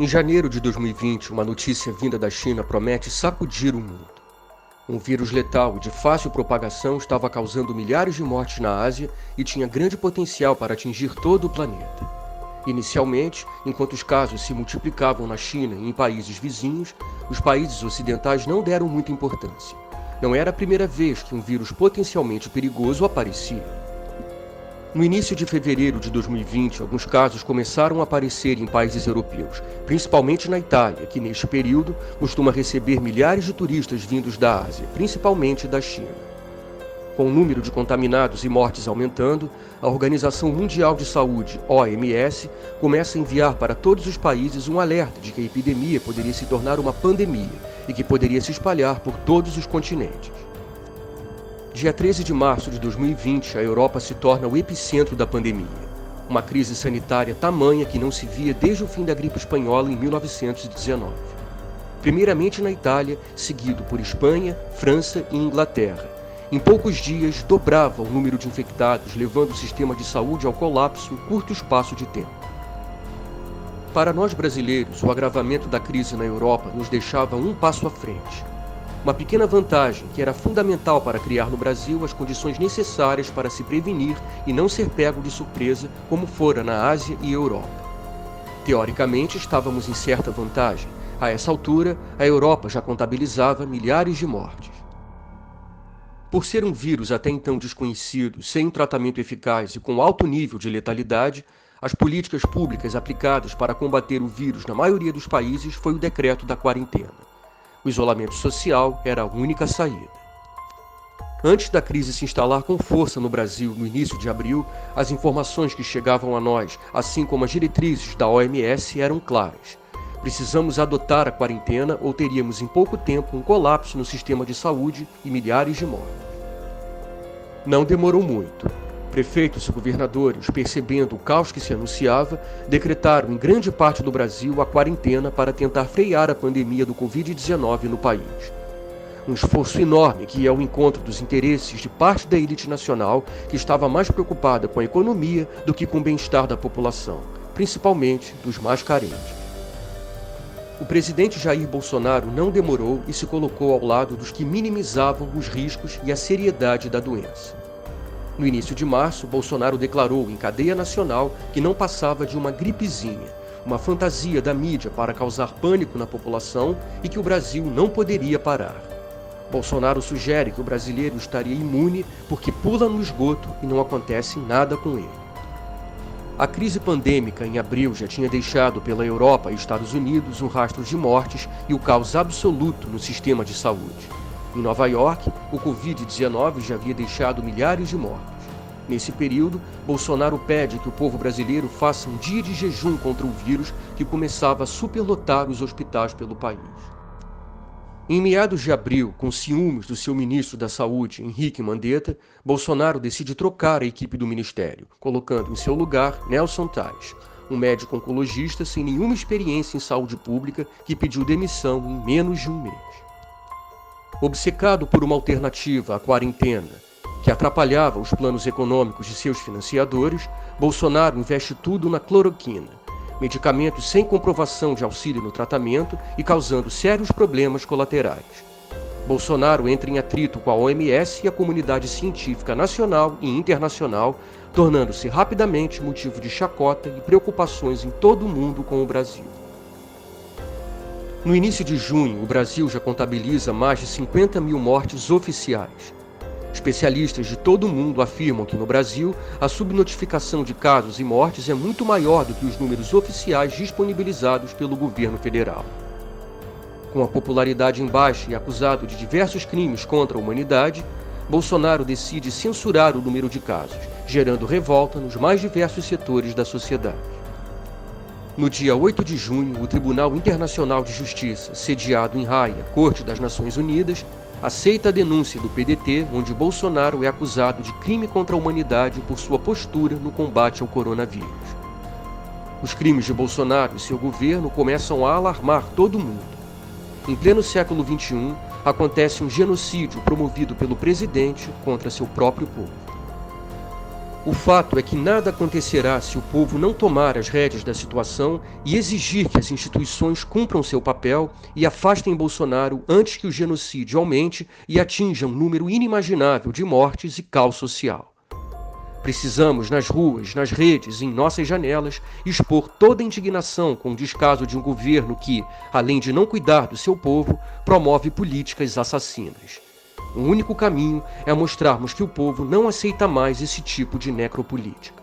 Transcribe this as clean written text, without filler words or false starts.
Em janeiro de 2020, uma notícia vinda da China promete sacudir o mundo. Um vírus letal e de fácil propagação estava causando milhares de mortes na Ásia e tinha grande potencial para atingir todo o planeta. Inicialmente, enquanto os casos se multiplicavam na China e em países vizinhos, os países ocidentais não deram muita importância. Não era a primeira vez que um vírus potencialmente perigoso aparecia. No início de fevereiro de 2020, alguns casos começaram a aparecer em países europeus, principalmente na Itália, que neste período costuma receber milhares de turistas vindos da Ásia, principalmente da China. Com o número de contaminados e mortes aumentando, a Organização Mundial de Saúde, OMS, começa a enviar para todos os países um alerta de que a epidemia poderia se tornar uma pandemia e que poderia se espalhar por todos os continentes. Dia 13 de março de 2020, a Europa se torna o epicentro da pandemia. Uma crise sanitária tamanha que não se via desde o fim da gripe espanhola em 1919. Primeiramente na Itália, seguido por Espanha, França e Inglaterra. Em poucos dias, dobrava o número de infectados, levando o sistema de saúde ao colapso em curto espaço de tempo. Para nós brasileiros, o agravamento da crise na Europa nos deixava um passo à frente. Uma pequena vantagem que era fundamental para criar no Brasil as condições necessárias para se prevenir e não ser pego de surpresa como fora na Ásia e Europa. Teoricamente, estávamos em certa vantagem. A essa altura, a Europa já contabilizava milhares de mortes. Por ser um vírus até então desconhecido, sem um tratamento eficaz e com alto nível de letalidade, as políticas públicas aplicadas para combater o vírus na maioria dos países foi o decreto da quarentena. O isolamento social era a única saída. Antes da crise se instalar com força no Brasil no início de abril, as informações que chegavam a nós, assim como as diretrizes da OMS, eram claras. Precisamos adotar a quarentena ou teríamos em pouco tempo um colapso no sistema de saúde e milhares de mortes. Não demorou muito. Prefeitos e governadores, percebendo o caos que se anunciava, decretaram em grande parte do Brasil a quarentena para tentar frear a pandemia do Covid-19 no país. Um esforço enorme que ia ao encontro dos interesses de parte da elite nacional que estava mais preocupada com a economia do que com o bem-estar da população, principalmente dos mais carentes. O presidente Jair Bolsonaro não demorou e se colocou ao lado dos que minimizavam os riscos e a seriedade da doença. No início de março, Bolsonaro declarou em cadeia nacional que não passava de uma gripezinha, uma fantasia da mídia para causar pânico na população e que o Brasil não poderia parar. Bolsonaro sugere que o brasileiro estaria imune porque pula no esgoto e não acontece nada com ele. A crise pandêmica em abril já tinha deixado pela Europa e Estados Unidos um rastro de mortes e o caos absoluto no sistema de saúde. Em Nova York, o Covid-19 já havia deixado milhares de mortos. Nesse período, Bolsonaro pede que o povo brasileiro faça um dia de jejum contra o vírus que começava a superlotar os hospitais pelo país. Em meados de abril, com ciúmes do seu ministro da Saúde, Henrique Mandetta, Bolsonaro decide trocar a equipe do ministério, colocando em seu lugar Nelson Tais, um médico oncologista sem nenhuma experiência em saúde pública que pediu demissão em menos de um mês. Obcecado por uma alternativa à quarentena, que atrapalhava os planos econômicos de seus financiadores, Bolsonaro investe tudo na cloroquina, medicamento sem comprovação de auxílio no tratamento e causando sérios problemas colaterais. Bolsonaro entra em atrito com a OMS e a comunidade científica nacional e internacional, tornando-se rapidamente motivo de chacota e preocupações em todo o mundo com o Brasil. No início de junho, o Brasil já contabiliza mais de 50 mil mortes oficiais. Especialistas de todo o mundo afirmam que no Brasil, a subnotificação de casos e mortes é muito maior do que os números oficiais disponibilizados pelo governo federal. Com a popularidade em baixa e acusado de diversos crimes contra a humanidade, Bolsonaro decide censurar o número de casos, gerando revolta nos mais diversos setores da sociedade. No dia 8 de junho, o Tribunal Internacional de Justiça, sediado em Haia, Corte das Nações Unidas, aceita a denúncia do PDT, onde Bolsonaro é acusado de crime contra a humanidade por sua postura no combate ao coronavírus. Os crimes de Bolsonaro e seu governo começam a alarmar todo mundo. Em pleno século XXI, acontece um genocídio promovido pelo presidente contra seu próprio povo. O fato é que nada acontecerá se o povo não tomar as rédeas da situação e exigir que as instituições cumpram seu papel e afastem Bolsonaro antes que o genocídio aumente e atinja um número inimaginável de mortes e caos social. Precisamos, nas ruas, nas redes, em nossas janelas, expor toda a indignação com o descaso de um governo que, além de não cuidar do seu povo, promove políticas assassinas. O único caminho é mostrarmos que o povo não aceita mais esse tipo de necropolítica.